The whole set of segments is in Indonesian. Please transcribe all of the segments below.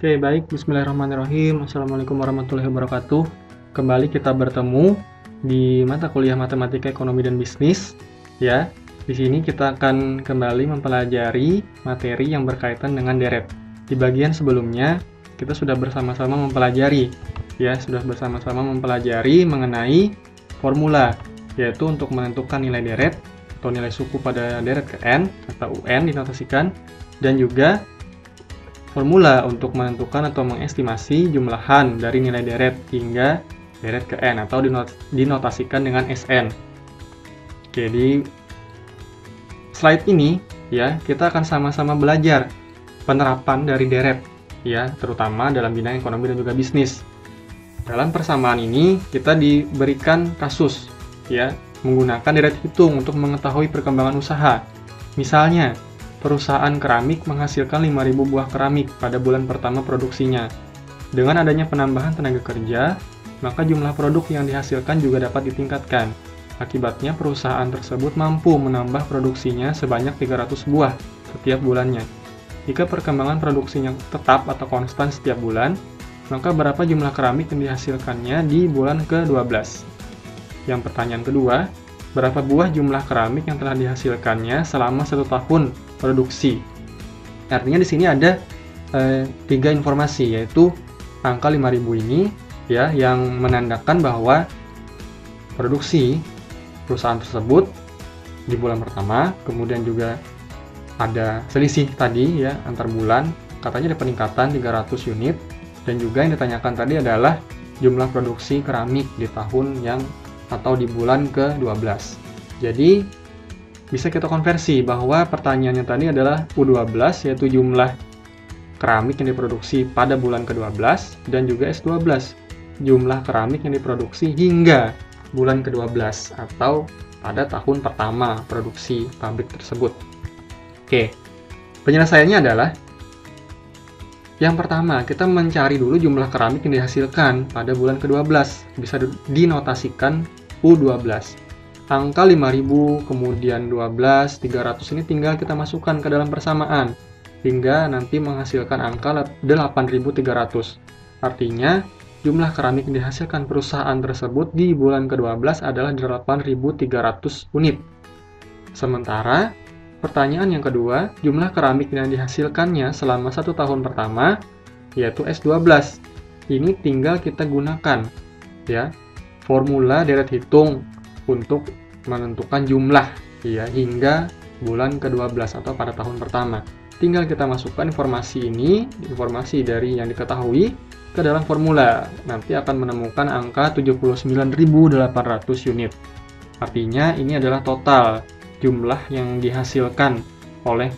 Oke, baik. Bismillahirrahmanirrahim. Assalamualaikum warahmatullahi wabarakatuh. Kembali kita bertemu di mata kuliah Matematika Ekonomi dan Bisnis. Ya, di sini kita akan kembali mempelajari materi yang berkaitan dengan deret. Di bagian sebelumnya, kita sudah bersama-sama mempelajari mengenai formula, yaitu untuk menentukan nilai deret atau nilai suku pada deret ke N atau UN dinotasikan, dan juga formula untuk menentukan atau mengestimasi jumlahan dari nilai deret hingga deret ke N atau dinotasikan dengan SN. Oke, di slide ini ya, kita akan sama-sama belajar penerapan dari deret ya, terutama dalam bidang ekonomi dan juga bisnis. Dalam persamaan ini kita diberikan kasus ya, menggunakan deret hitung untuk mengetahui perkembangan usaha. Misalnya, perusahaan keramik menghasilkan 5.000 buah keramik pada bulan pertama produksinya. Dengan adanya penambahan tenaga kerja, maka jumlah produk yang dihasilkan juga dapat ditingkatkan. Akibatnya, perusahaan tersebut mampu menambah produksinya sebanyak 300 buah setiap bulannya. Jika perkembangan produksinya tetap atau konstan setiap bulan, maka berapa jumlah keramik yang dihasilkannya di bulan ke-12? Yang pertanyaan kedua, berapa buah jumlah keramik yang telah dihasilkannya selama 1 tahun produksi? Artinya di sini ada 3 informasi, yaitu angka 5.000 ini ya, yang menandakan bahwa produksi perusahaan tersebut di bulan pertama, kemudian juga ada selisih tadi ya antar bulan, katanya ada peningkatan 300 unit, dan juga yang ditanyakan tadi adalah jumlah produksi keramik di tahun yang atau di bulan ke-12. Jadi, bisa kita konversi bahwa pertanyaannya tadi adalah U12, yaitu jumlah keramik yang diproduksi pada bulan ke-12, dan juga S12, jumlah keramik yang diproduksi hingga bulan ke-12, atau pada tahun pertama produksi pabrik tersebut. Oke, penyelesaiannya adalah yang pertama, kita mencari dulu jumlah keramik yang dihasilkan pada bulan ke-12, bisa dinotasikan U12. Angka 5.000, kemudian 12, 300 ini tinggal kita masukkan ke dalam persamaan, hingga nanti menghasilkan angka 8.300. Artinya, jumlah keramik yang dihasilkan perusahaan tersebut di bulan ke-12 adalah 8.300 unit. Sementara, pertanyaan yang kedua, jumlah keramik yang dihasilkannya selama 1 tahun pertama, yaitu S12. Ini tinggal kita gunakan ya, formula deret hitung untuk menentukan jumlah ya hingga bulan ke-12 atau pada tahun pertama. Tinggal kita masukkan informasi dari yang diketahui ke dalam formula. Nanti akan menemukan angka 79.800 unit. Artinya ini adalah total jumlah yang dihasilkan oleh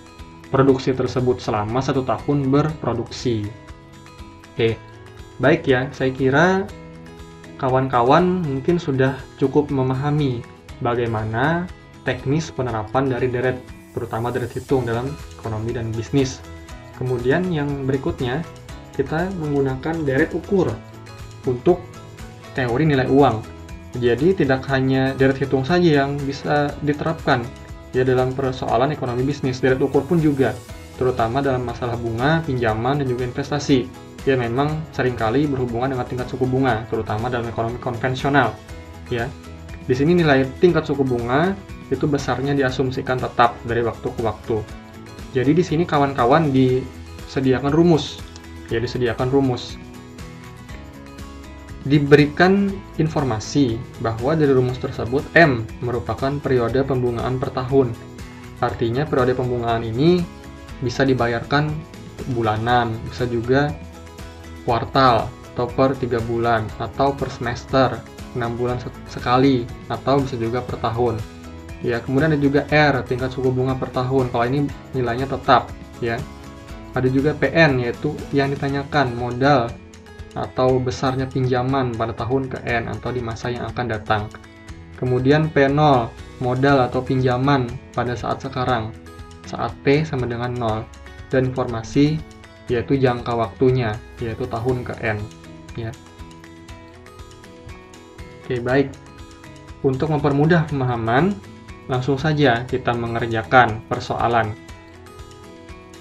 produksi tersebut selama 1 tahun berproduksi. Oke, baik ya, saya kira kawan-kawan mungkin sudah cukup memahami bagaimana teknis penerapan dari deret, terutama deret hitung dalam ekonomi dan bisnis. Kemudian yang berikutnya, kita menggunakan deret ukur untuk teori nilai uang. Jadi tidak hanya deret hitung saja yang bisa diterapkan ya dalam persoalan ekonomi bisnis, deret ukur pun juga, terutama dalam masalah bunga, pinjaman, dan juga investasi. Ya memang seringkali berhubungan dengan tingkat suku bunga, terutama dalam ekonomi konvensional. Ya, di sini nilai tingkat suku bunga itu besarnya diasumsikan tetap dari waktu ke waktu. Jadi di sini kawan-kawan disediakan rumus. Diberikan informasi bahwa dari rumus tersebut M merupakan periode pembungaan per tahun. Artinya periode pembungaan ini bisa dibayarkan bulanan, bisa juga kuartal atau per 3 bulan atau per semester, 6 bulan sekali, atau bisa juga per tahun. Ya, kemudian ada juga R, tingkat suku bunga per tahun. Kalau ini nilainya tetap, ya. Ada juga PN, yaitu yang ditanyakan modal atau besarnya pinjaman pada tahun ke N atau di masa yang akan datang. Kemudian P0, modal atau pinjaman pada saat sekarang, saat P sama dengan 0. Dan informasi yaitu jangka waktunya, yaitu tahun ke N. Ya. Oke, baik. Untuk mempermudah pemahaman, langsung saja kita mengerjakan persoalan.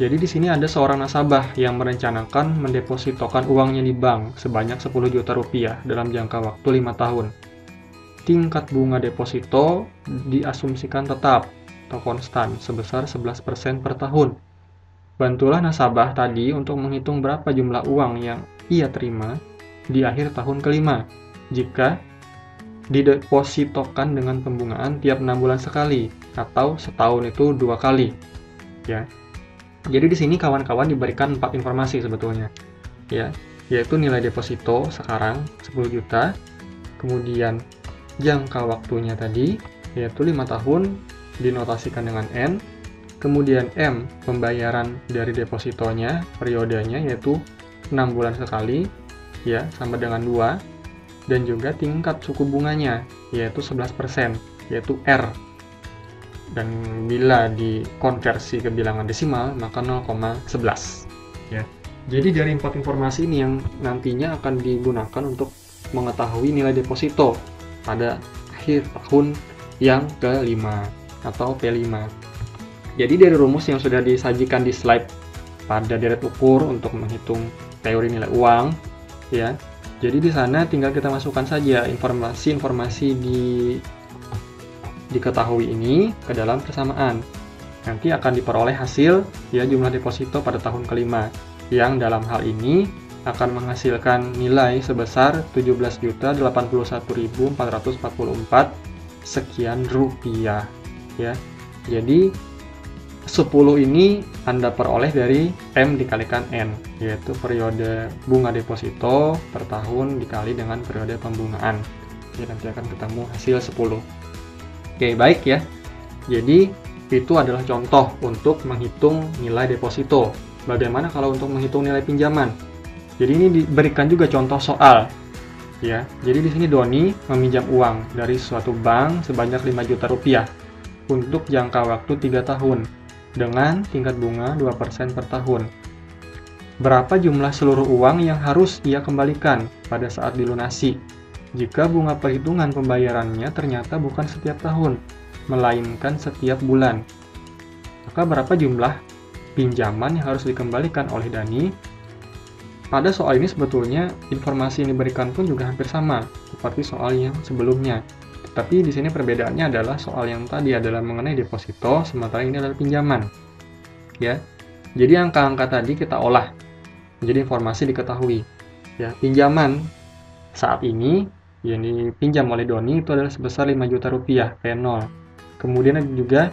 Jadi di sini ada seorang nasabah yang merencanakan mendepositokan uangnya di bank sebanyak 10 juta rupiah dalam jangka waktu 5 tahun. Tingkat bunga deposito diasumsikan tetap atau konstan sebesar 11% per tahun. Bantulah nasabah tadi untuk menghitung berapa jumlah uang yang ia terima di akhir tahun kelima jika didepositokan dengan pembungaan tiap 6 bulan sekali atau setahun itu 2 kali. Ya. Jadi di sini kawan-kawan diberikan 4 informasi sebetulnya, ya, yaitu nilai deposito sekarang 10 juta, kemudian jangka waktunya tadi, yaitu 5 tahun, dinotasikan dengan N, kemudian M, pembayaran dari depositonya, periodenya, yaitu 6 bulan sekali, ya, sama dengan 2, dan juga tingkat suku bunganya, yaitu 11%, yaitu R. Dan bila dikonversi ke bilangan desimal maka 0,11 ya. Jadi dari 4 informasi ini yang nantinya akan digunakan untuk mengetahui nilai deposito pada akhir tahun yang ke-5 atau P5. Jadi dari rumus yang sudah disajikan di slide pada deret ukur untuk menghitung teori nilai uang ya. Jadi di sana tinggal kita masukkan saja informasi-informasi diketahui ini ke dalam persamaan. Nanti akan diperoleh hasil ya jumlah deposito pada tahun kelima yang dalam hal ini akan menghasilkan nilai sebesar 17.081.444 sekian rupiah ya. Jadi 10 ini Anda peroleh dari M dikalikan N, yaitu periode bunga deposito per tahun dikali dengan periode pembungaan. Ya, nanti akan ketemu hasil 10. Oke, baik ya. Jadi, itu adalah contoh untuk menghitung nilai deposito. Bagaimana kalau untuk menghitung nilai pinjaman? Jadi ini diberikan juga contoh soal. Ya. Jadi di sini Doni meminjam uang dari suatu bank sebanyak 5 juta rupiah untuk jangka waktu 3 tahun dengan tingkat bunga 2% per tahun. Berapa jumlah seluruh uang yang harus ia kembalikan pada saat dilunasi? Jika bunga perhitungan pembayarannya ternyata bukan setiap tahun, melainkan setiap bulan. Maka berapa jumlah pinjaman yang harus dikembalikan oleh Dani? Pada soal ini sebetulnya informasi yang diberikan pun juga hampir sama, seperti soal yang sebelumnya. Tapi di sini perbedaannya adalah soal yang tadi adalah mengenai deposito, sementara ini adalah pinjaman. Ya. Jadi angka-angka tadi kita olah menjadi informasi diketahui. Ya, pinjaman saat ini yang dipinjam oleh Doni itu adalah sebesar 5 juta rupiah, P0. Kemudian ada juga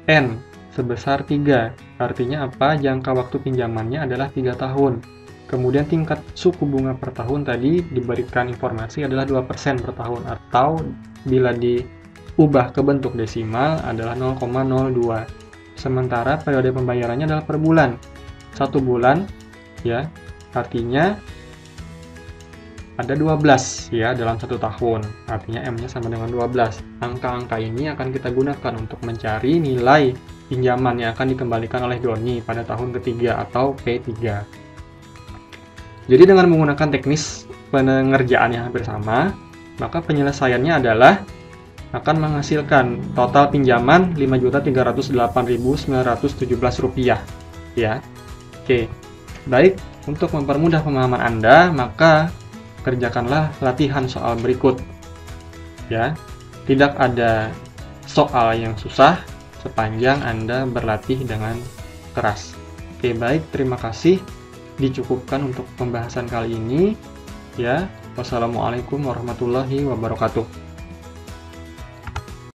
N sebesar 3. Artinya apa? Jangka waktu pinjamannya adalah 3 tahun. Kemudian tingkat suku bunga per tahun tadi diberikan informasi adalah 2% per tahun, atau bila diubah ke bentuk desimal adalah 0,02. Sementara periode pembayarannya adalah per bulan. 1 bulan ya. Artinya ada 12 ya dalam 1 tahun. Artinya M-nya sama dengan 12. Angka-angka ini akan kita gunakan untuk mencari nilai pinjaman yang akan dikembalikan oleh Doni pada tahun ketiga atau P3. Jadi dengan menggunakan teknis pengerjaan yang hampir sama, maka penyelesaiannya adalah akan menghasilkan total pinjaman 5.308.917 rupiah ya. Oke. Baik, untuk mempermudah pemahaman Anda, maka kerjakanlah latihan soal berikut. Ya. Tidak ada soal yang susah sepanjang Anda berlatih dengan keras. Oke, baik, terima kasih. Dicukupkan untuk pembahasan kali ini. Ya. Wassalamualaikum warahmatullahi wabarakatuh.